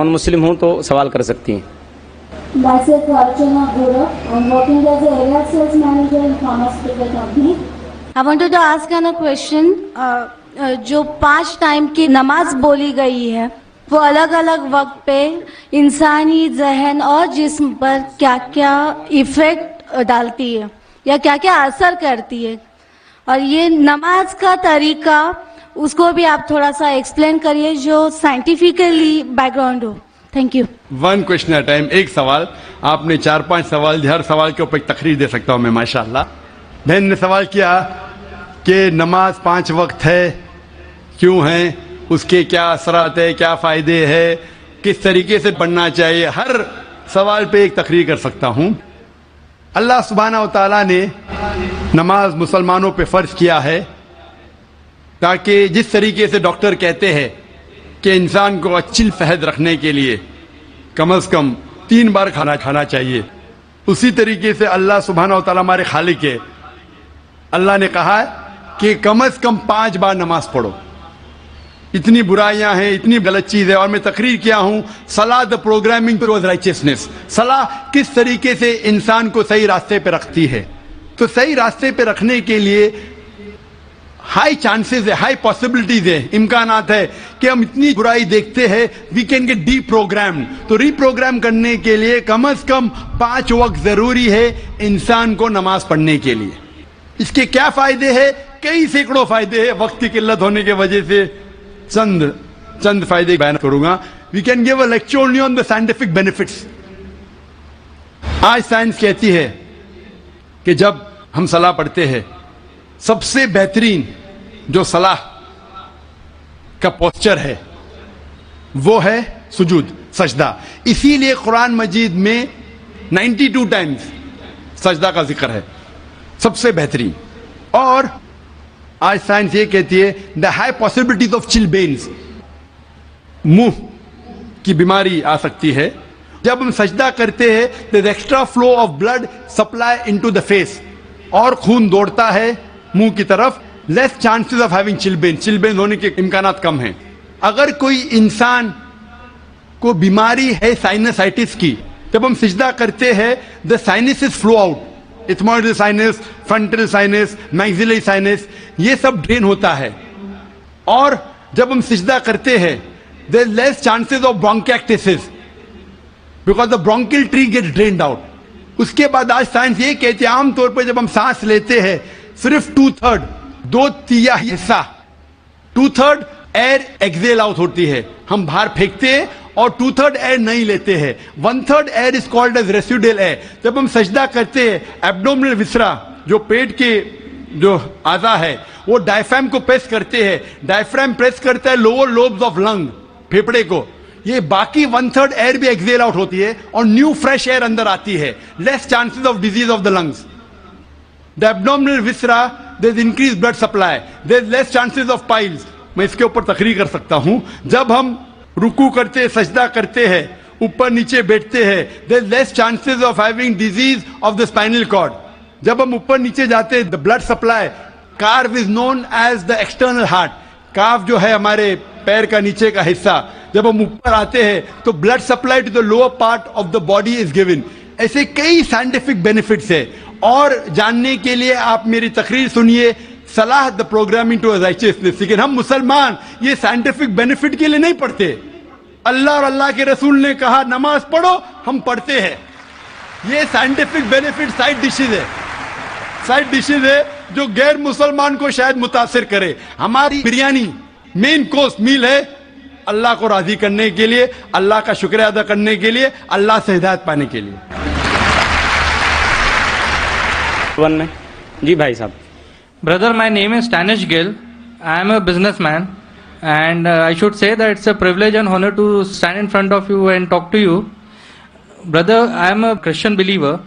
نان مسلم ہوں تو سوال کر سکتی ہیں. Myself Archana Gura. I'm working as a area sales manager in pharmaceutical company. I wanted to ask a question. جو 5 ٹائم کی نماز بولی گئی ہے وہ الگ الگ وقت پہ انسانی ذہن اور جسم پر کیا کیا ایفیکٹ ڈالتی ہے یا کیا کیا اثر کرتی ہے, اور یہ نماز کا طریقہ اس کو بھی آپ تھوڑا سا ایکسپلین کریے جو scientifically back ground who. Thank you. 1 question at a time. ایک سوال. آپ نے 4-5 سوال دی, ہر سوال کے اوپر ایک تقریر دے سکتا ہوں میں ماشاءاللہ. بہن نے سوال کیا کہ نماز 5 وقت ہے, کیوں ہیں, اس کے کیا اثرات ہے, کیا فائدے ہے, کس طریقے سے پڑھنا چاہیے. ہر سوال پہ ایک تقریر کر سکتا ہوں. اللہ سبحانہ و تعالیٰ نے نماز مسلمانوں پہ فرض کیا ہے تاکہ جس طریقے سے ڈاکٹر کہتے ہیں کہ انسان کو اچھی صحت رکھنے کے لیے کم از کم 3 بار کھانا چاہیے, اسی طریقے سے اللہ سبحانہ و تعالیٰ ہمارے خالق ہے. اللہ نے کہا ہے کہ کم از کم 5 بار نماز پڑھو. اتنی برائیاں ہیں, اتنی غلط چیز ہے. اور میں تقریر کیا ہوں صلاح دا پروگرامنگ ٹوورڈ رائچسنس. صلاح کس طریقے سے انسان کو صحیح راستے پہ رکھتی ہے. تو صحیح راستے پہ رکھنے کے لیے ہائی چانسز ہے, ہائی پاسبلٹیز ہے, امکانات ہے کہ ہم اتنی برائی دیکھتے ہیں, we can get deprogrammed. تو ری پروگرام کرنے کے لیے کم از کم 5 وقت ضروری ہے انسان کو نماز پڑھنے کے لیے. اس کے کیا فائدے ہیں؟ کئی سینکڑوں فائدے ہیں. وقت کی قلت ہونے کی وجہ سے چند فائدے بیان کروں گا. We can give a lecture only on the scientific benefits. آج سائنس کہتی ہے کہ جب ہم صلاح پڑھتے ہیں سب سے بہترین جو صلاح کا پوسچر ہے وہ ہے سجود, سجدہ. اسی لیے قرآن مجید میں 92 ٹائمز سجدہ کا ذکر ہے, سب سے بہترین. اور آج سائنس یہ کہتی ہے دا ہائی پاسبلٹیز آف چلبینز, منہ کی بیماری آ سکتی ہے. جب ہم سجدہ کرتے ہیں there extra flow of blood supply into the face, اور خون دوڑتا ہے منہ کی طرف. Less chances of having chilblains ہونے کے امکانات کم ہیں. اگر کوئی انسان کو بیماری ہے سائنسائٹس کی, جب ہم سجدہ کرتے ہیں the sinuses flow out, ethmoidal sinus, frontal sinus, maxillary sinus, یہ سب ڈرین ہوتا ہے. اور جب ہم سجدہ کرتے ہیں there is less chances of bronchiectasis because the bronchial tree gets drained out. اس کے بعد آج سائنس یہ کہتی ہے عام طور پہ جب ہم سانس لیتے ہیں صرف 2/3 2/3 حصہ 2/3 ایئر ایکزیل آؤٹ ہوتی ہے, ہم باہر پھینکتے ہیں, اور 2/3 ایئر نہیں لیتے ہیں. 1/3 air is called as residual air. جب ہم سجدہ کرتے ہیں ایبڈومنل وسرا جو پیٹ کے جو اعضا ہے وہ ڈائفرام کو پریس کرتے ہیں, ڈائفرام پریس کرتا ہے لوور لوبز آف لنگ, پھیپڑے کو. یہ باقی 1/3 ایئر بھی ایکزیل آؤٹ ہوتی ہے اور نیو فریش ایئر اندر آتی ہے. Less chances of disease of the lungs. The abdominal viscera there is increase blood supply, there is less chances of piles. میں اس کے اوپر تقریر کر سکتا ہوں. جب ہم رکوع کرتے ہیں, سجدہ کرتے ہیں, اوپر نیچے بیٹھتے ہیں, there is less chances of having disease of the spinal cord. جب ہم اوپر نیچے جاتے ہیں, دا blood supply, calf is known as the external heart. Calf جو ہے ہمارے پیر کا نیچے کا حصہ, جب ہم اوپر آتے ہیں تو blood supply to the lower part of the body is given. ایسے کئی سائنٹیفک بینیفٹس ہیں. اور جاننے کے لیے آپ میری تقریر سنیے صلاح دا پروگرامنگ ٹو رائچسنس. لیکن ہم مسلمان یہ سائنٹیفک بینیفٹ کے لیے نہیں پڑھتے. اللہ اور اللہ کے رسول نے کہا نماز پڑھو, ہم پڑھتے ہیں. یہ سائنٹیفک بینیفٹ سائڈ ڈشز ہے جو غیر مسلمان کو شاید متاثر کرے. ہماری بریانی مین کورس میل ہے اللہ کو راضی کرنے کے لیے, اللہ کا شکریہ ادا کرنے کے لیے, اللہ سے ہدایت پانے کے لیے. جی بھائی صاحب. Brother, my name is Stanish Gill. I am a businessman, and I should say that it's a privilege and honor to stand in front of you and talk to you. Brother, I am a Christian believer.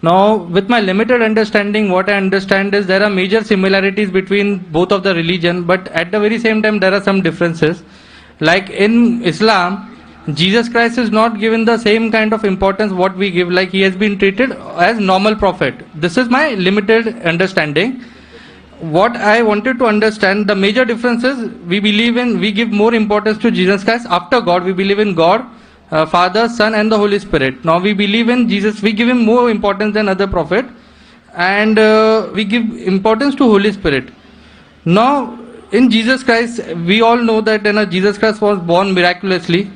Now, with my limited understanding, what I understand is there are major similarities between both of the religion, but at the very same time there are some differences. Like in Islam, Jesus Christ is not given the same kind of importance what we give, like he has been treated as normal prophet. This is my limited understanding. what I wanted to understand, the major difference is we give more importance to Jesus Christ after God. We believe in God, Father, Son, and the Holy Spirit. Now we believe in Jesus. We give him more importance than other prophet, and we give importance to Holy Spirit. Now in Jesus Christ, we all know that Jesus Christ was born miraculously.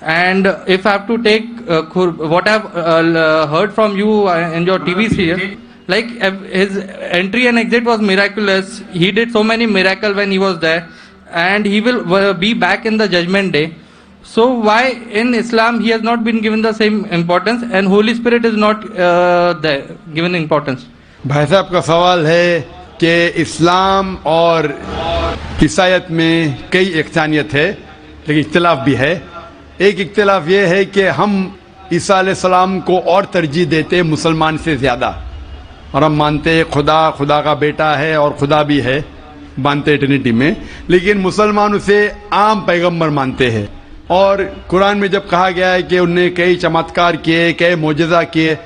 And if I have to take what I have heard from you in your TV series, like his entry and exit was miraculous. He did so many miracles when he was there, and he will be back in the judgment day. So why in Islam he has not been given the same importance and Holy Spirit is not there, given importance? भाई साहब का सवाल है कि इस्लाम और ईसाईयत में कई इख्तिलाफ है, लेकिन इख्तिलाफ भी है. एक इख्तिलाफ ये है कि हम ईसा अलैहिस्सलाम को और तरजीह देते मुसलमान से ज़्यादा, और हम मानते हैं खुदा का बेटा है और खुदा भी है, मानते ट्रिनिटी में, लेकिन मुसलमान उसे आम पैगंबर मानते हैं. और कुरान में जब कहा गया है कि उन्होंने कई चमत्कार किए, कई मोजज़ा किए,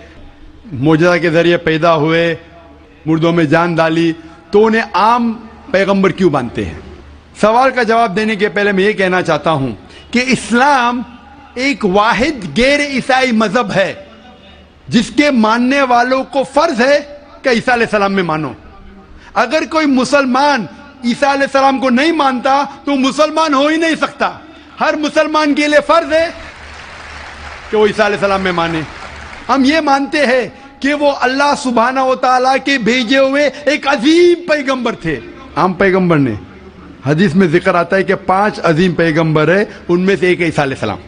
मोजज़ा के ज़रिए पैदा हुए, मुर्दों में जान डाली, तो उन्हें आम पैगंबर क्यों मानते हैं? सवाल का जवाब देने के पहले मैं ये कहना चाहता हूँ कि इस्लाम एक वाहिद गैर ईसाई मजहब है जिसके मानने वालों को फर्ज है कि ईसा अलैहिस्सलाम में मानो. अगर कोई मुसलमान ईसा अलैहिस्सलाम को नहीं मानता तो मुसलमान हो ही नहीं सकता. हर मुसलमान के लिए फर्ज है कि वो ईसा अलैहिस्सलाम में माने. हम ये मानते हैं कि वो अल्लाह सुब्हानहू व तआला के भेजे हुए एक अजीम पैगंबर थे. आम पैगंबर ने, हदीस में जिक्र आता है कि 5 अजीम पैगंबर है, उनमें से एक ईसा अलैहिस्सलाम.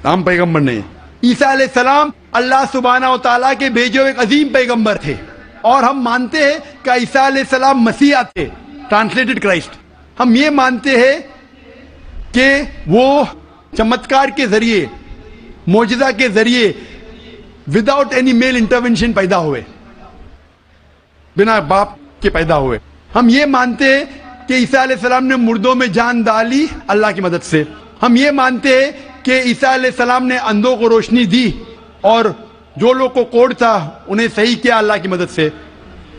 आम पैगंबर नहीं. ईसा अलैहिस्सलाम अल्लाह सुब्हानहू व तआला के भेजे हुए एक अजीम पैगंबर थे, और हम मानते हैं कि ईसा अलैहिस्सलाम मसीहा थे, ट्रांसलेटेड क्राइस्ट. हम ये मानते हैं कि वो चमत्कार के जरिए, मोजज़ा के जरिए, विदाउट एनी मेल इंटरवेंशन पैदा हुए, बिना बाप के पैदा हुए. हम ये मानते हैं कि ईसा अलैहिस्सलाम ने मुर्दों में जान डाली अल्लाह की मदद से. हम ये मानते हैं कि ईसा अलैहिस्सलाम ने अंधों को रोशनी दी और जो लोग को कोढ़ था उन्हें सही किया अल्लाह की मदद से.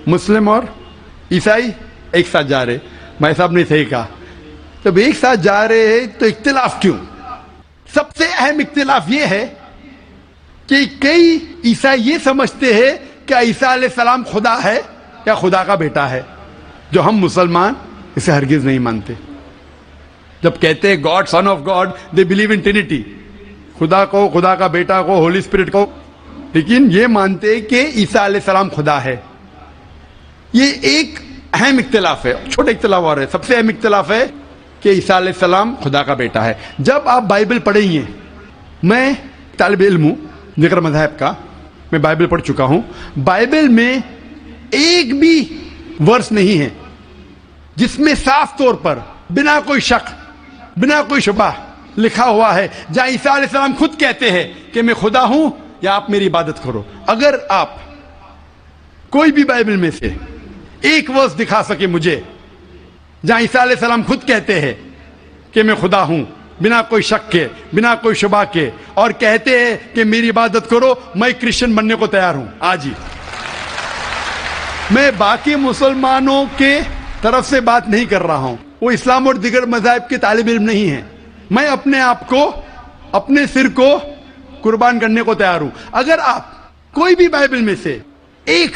मुस्लिम और ईसाई एक साथ जा रहे, भाई साहब ने सही कहा. जब एक साथ जा रहे हैं तो इख्तिलाफ क्यों? सबसे अहम इख्तिलाफ ये है कि कई ईसाई ये समझते हैं कि ईसा अलैहिस्सलाम खुदा है या खुदा का बेटा है, जो हम मुसलमान इसे हरगिज नहीं मानते. जब कहते हैं God, son of God, they believe in Trinity, खुदा को, खुदा का बेटा को, होली स्पिरिट को, लेकिन ये मानते हैं कि ईसा अलैहिस्सलाम खुदा है. ये एक अहम इख्तिलाफ है. छोटे इख्तिलाफ और है. सबसे अहम इख्तिलाफ है कि ईसा अलैहिस्सलाम खुदा का बेटा है. जब आप बाइबल पढ़ेंगे, मैं तालिब इल्म हूं जिक्र मज़हब का, मैं बाइबल पढ़ चुका हूं. बाइबल में एक भी वर्स नहीं है जिसमें साफ तौर पर बिना कोई शक, बिना कोई शुबा लिखा हुआ है जहां ईसा अलैहिस्सलाम खुद कहते हैं कि मैं खुदा हूं या आप मेरी इबादत करो. अगर आप कोई भी बाइबल में से एक वर्स दिखा सके मुझे जहां ईसा अलैहिस्सलाम खुद कहते हैं कि मैं खुदा हूं, बिना कोई शक के, बिना कोई शुबा के, और कहते हैं कि मेरी इबादत करो, मैं क्रिश्चियन बनने को तैयार हूं आज ही. मैं बाकी मुसलमानों के तरफ से बात नहीं कर रहा हूं, वो इस्लाम और दिगर मज़ाहिब के तालिब इल्म नहीं है. मैं अपने आप को, अपने सिर को कुर्बान करने को तैयार हूं. अगर आप कोई भी बाइबल में से एक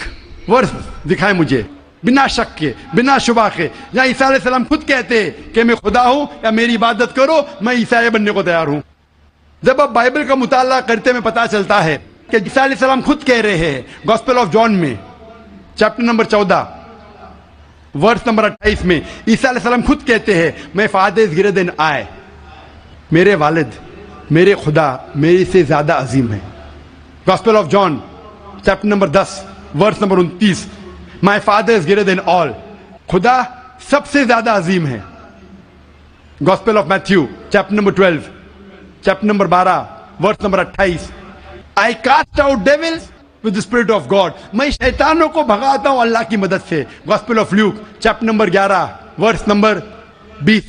वर्स दिखाएं मुझे बिना शक के, बिना शुबा के, जहां ईसा अलैहिस्सलाम खुद कहते हैं कि मैं खुदा हूं या मेरी इबादत करो, मैं ईसाई बनने को तैयार हूं. जब आप बाइबल का मुताला करते में पता चलता है कि ईसा अलैहिस्सलाम खुद कह रहे हैं गॉस्पेल ऑफ जॉन में चैप्टर नंबर 14 वर्स नंबर 28 में, ईसा अलैहिस्सलाम खुद कहते हैं मैं father is greater than I, मेरे वालिद, मेरे खुदा मेरे से ज्यादा अजीम है. Gospel of John chapter number 10 verse number 29, my father is greater than all, खुदा सबसे ज्यादा अजीम है. Gospel of Matthew chapter number 12 chapter number 12 verse number 28, I cast out devils with the spirit of God, मैं शैतानों को भगाता हूं अल्लाह की मदद से. Gospel of Luke chapter number 11 verse number 20,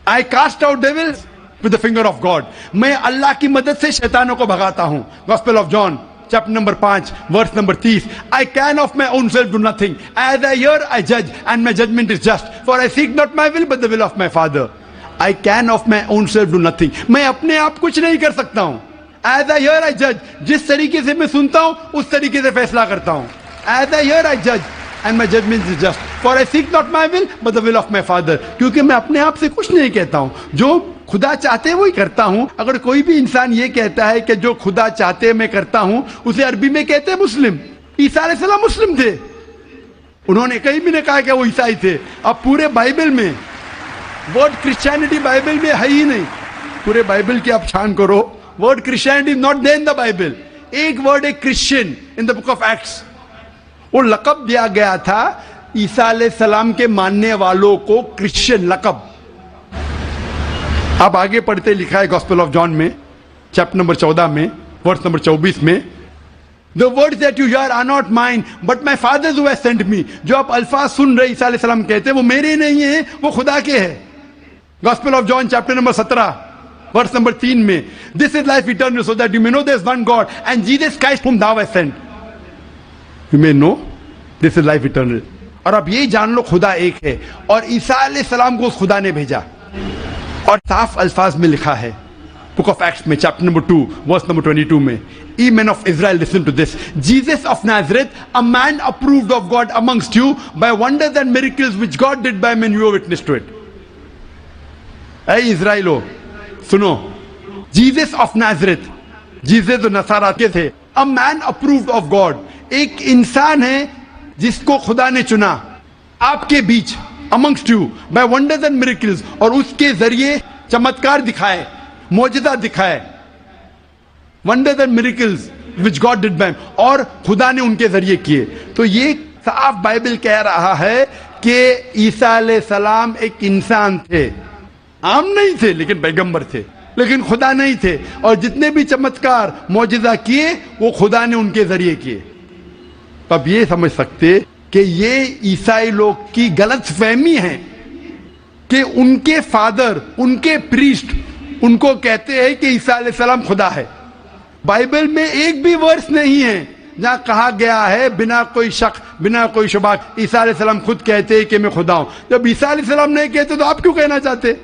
I cast out devils with the finger of God, मैं अल्लाह की मदद से शैतानों को भगाता हूं. Gospel of John chapter number 5, verse number 30. I can of my own self do nothing. As I hear, I judge, and my judgment is just. For I seek not my will, but the will of my Father. I can of my own self do nothing. मैं अपने आप कुछ नहीं कर सकता हूँ. As I hear, I judge. जिस तरीके से मैं सुनता हूँ, उस तरीके से फैसला करता हूँ. As I hear, I judge, and my judgment is just. For I seek not my will, but the will of my Father. क्योंकि मैं अपने आप से कुछ नहीं कहता हूँ. जो खुदा चाहते हैं वही करता हूं. अगर कोई भी इंसान ये कहता है कि जो खुदा चाहते हैं मैं करता हूं, उसे अरबी में कहते हैं मुस्लिम. ईसा अलैहिस्सलाम मुस्लिम थे. उन्होंने कहीं भी नहीं कहा कि वो ईसाई थे. अब पूरे बाइबल में वर्ड क्रिश्चियनिटी बाइबल में है ही नहीं. पूरे बाइबल की आप छान करो, word Christianity not there in the Bible. एक वर्ड है Christian in the book of Acts. वो लकब दिया गया था ईसा अलैहिस्सलाम के मानने वालों को, क्रिश्चियन लकब. आप आगे पढ़ते लिखा है गॉस्पेल ऑफ जॉन में चैप्टर नंबर 14 में वर्स नंबर 24 में, The words that you hear are not mine, but my Father who has sent me. जो आप अल्फाज सुन रहे ईसा अलैहिस्सलाम कहते हैं वो मेरे नहीं है, वो खुदा के है. Gospel of John chapter number 17 verse number 3 में, This is life eternal, so that you may know there is one God and Jesus Christ whom thou hast sent. You may know this is life eternal. और अब ये जान लो खुदा एक है और ईसा अलैहिस्सलाम को उस खुदा ने भेजा. और साफ अल्फाज में लिखा है बुक ऑफ एक्ट्स में चैप्टर नंबर 2 वर्स नंबर 22 में, Ye men of Israel, listen to this. Jesus of Nazareth, a man approved of God amongst you by wonders and miracles which God did by men, you are witness to it. ऐ इज़राइलो सुनो, Jesus of Nazareth, Jesus तो नसारा के थे. A man approved of God, एक इंसान है जिसको खुदा ने चुना आपके बीच, amongst you by wonders and miracles, और उसके जरिए चमत्कार दिखाए, मौजज़ा दिखाए. wonders and miracles which God did by him, और खुदा ने उनके जरिए किए. तो ये साफ बाइबल कह रहा है कि ईसा अलैहिस्सलाम एक इंसान थे, आम नहीं थे लेकिन पैगंबर थे, लेकिन खुदा नहीं थे. और जितने भी चमत्कार मौजज़ा किए वो खुदा ने उनके जरिए किए. तब ये समझ सकते कि ये ईसाई लोग की गलत फहमी है कि उनके फादर, उनके प्रीस्ट उनको कहते हैं कि ईसा अलैहिस्सलाम खुदा है. बाइबल में एक भी वर्स नहीं है जहां कहा गया है बिना कोई शक, बिना कोई शुबा, ईसा अलैहिस्सलाम खुद कहते हैं कि मैं खुदा हूं. जब ईसा अलैहिस्सलाम नहीं कहते तो आप क्यों कहना चाहते?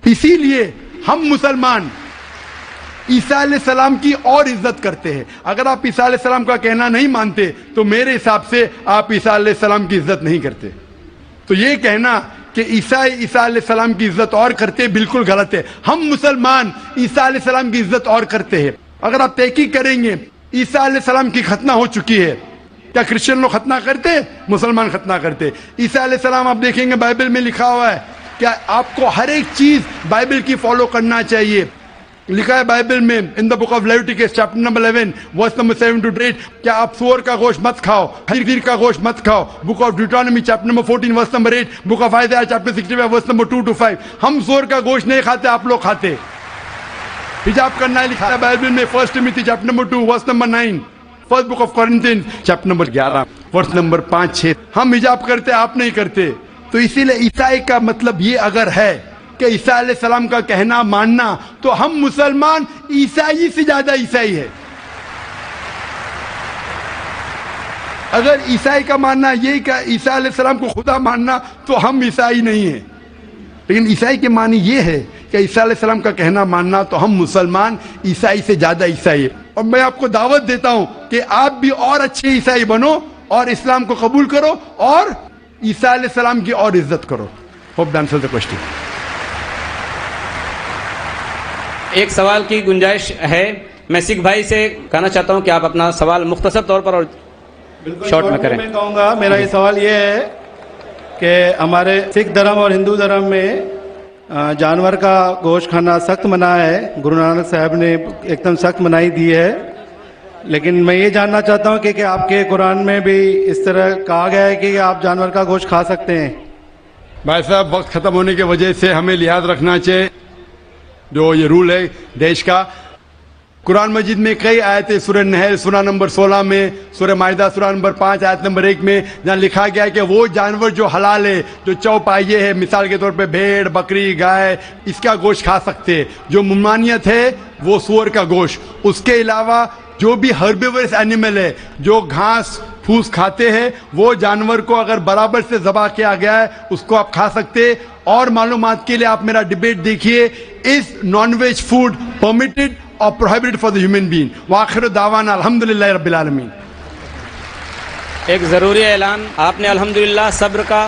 इसीलिए हम मुसलमान ईसा अलैहिस्सलाम की और इज्जत करते हैं. अगर आप ईसा अलैहिस्सलाम का कहना नहीं मानते तो मेरे हिसाब से आप ईसा अलैहिस्सलाम की इज्जत नहीं करते. तो ये कहना कि ईसा अलैहिस्सलाम की इज्जत और करते बिल्कुल गलत है. हम मुसलमान ईसा अलैहिस्सलाम की इज्जत और करते हैं. अगर आप तहकीक करेंगे ईसा अलैहिस्सलाम की खतना हो चुकी है, क्या क्रिश्चियन लोग खतना करते? मुसलमान खतना करते. ईसा अलैहिस्सलाम आप देखेंगे बाइबल में लिखा हुआ है, क्या आपको हर एक चीज बाइबल की फॉलो करना चाहिए. लिखा है बाइबल में in the book of Leviticus chapter number 11 verse number 7 to 8, क्या आप सूअर का गोश्त मत खाओ, खीर का गोश्त मत खाओ. Book of Deuteronomy chapter number 14 verse number 8, book of Isaiah chapter 65 verse number 2 to 5. हम सूअर का गोश्त नहीं खाते, आप लोग खाते. हिजाब करना है लिखा है बाइबल में 1 Timothy chapter number 2 verse number 9, first book of Corinthians chapter number 11 verse number 5-6. हम हिजाब करते, आप नहीं करते. तो इसीलिए ईसाई का मतलब ये अगर है कि ईसा अलैहिस्सलाम का कहना मानना, तो हम मुसलमान ईसाई से ज्यादा ईसाई है. अगर ईसाई का मानना ये कि ईसा अलैहिस्सलाम को खुदा मानना, तो हम ईसाई नहीं है. लेकिन ईसाई के मानी ये है कि ईसा अलैहिस्सलाम का कहना मानना, तो हम मुसलमान ईसाई से ज्यादा ईसाई है. और मैं आपको दावत देता हूं कि आप भी और अच्छे ईसाई बनो और इस्लाम को कबूल करो और ईसा अलैहिस्सलाम की और इज्जत करो. Hope that answers the question. एक सवाल की गुंजाइश है. मैं सिख भाई से कहना चाहता हूं कि आप अपना सवाल मुख्तसर तौर पर और शॉर्ट में करें. मैं कहूँगा, मेरा ये सवाल ये है कि हमारे सिख धर्म और हिंदू धर्म में जानवर का गोश्त खाना सख्त मना है. गुरु नानक साहब ने एकदम सख्त मनाही दी है. लेकिन मैं ये जानना चाहता हूँ कि आपके कुरान में भी इस तरह कहा गया है कि आप जानवर का गोश्त खा सकते हैं? भाई साहब, वक्त खत्म होने की वजह से हमें लिहाज रखना चाहिए. जो ये रूल है देश का, कुरान मजीद में कई आयतें, सूरह नहल सूरह नंबर 16 में, सूरह माइदा सूरह नंबर 5 आयत नंबर 1 में, जहाँ लिखा गया है कि वो जानवर जो हलाल है, जो चौपाइये है, मिसाल के तौर पे भेड़, बकरी, गाय, इसका गोश्त खा सकते हैं. जो ममानियत है वो सूअर का गोश्त. उसके अलावा جو بھی ہربیورس اینیمل ہے جو گھاس پھوس کھاتے ہیں وہ جانور کو اگر برابر سے ذبح کیا گیا ہے اس کو آپ کھا سکتے. اور معلومات کے لیے آپ میرا ڈیبیٹ دیکھیے, از نان ویج فوڈ پرمیٹڈ اور prohibited for the human being. وآخر دعوانا الحمدللہ رب العالمین. ایک ضروری اعلان, آپ نے الحمدللہ صبر کا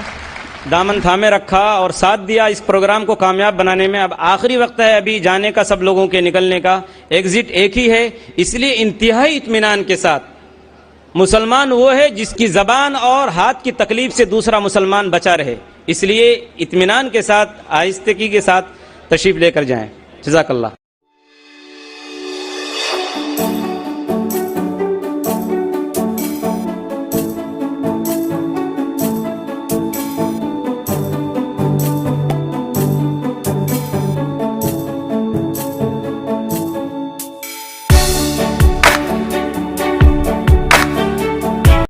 دامن تھامے رکھا اور ساتھ دیا اس پروگرام کو کامیاب بنانے میں. اب آخری وقت ہے ابھی جانے کا, سب لوگوں کے نکلنے کا. ایگزٹ ایک ہی ہے, اس لیے انتہائی اطمینان کے ساتھ مسلمان وہ ہے جس کی زبان اور ہاتھ کی تکلیف سے دوسرا مسلمان بچا رہے. اس لیے اطمینان کے ساتھ آہستگی کے ساتھ تشریف لے کر جائیں. جزاک اللہ.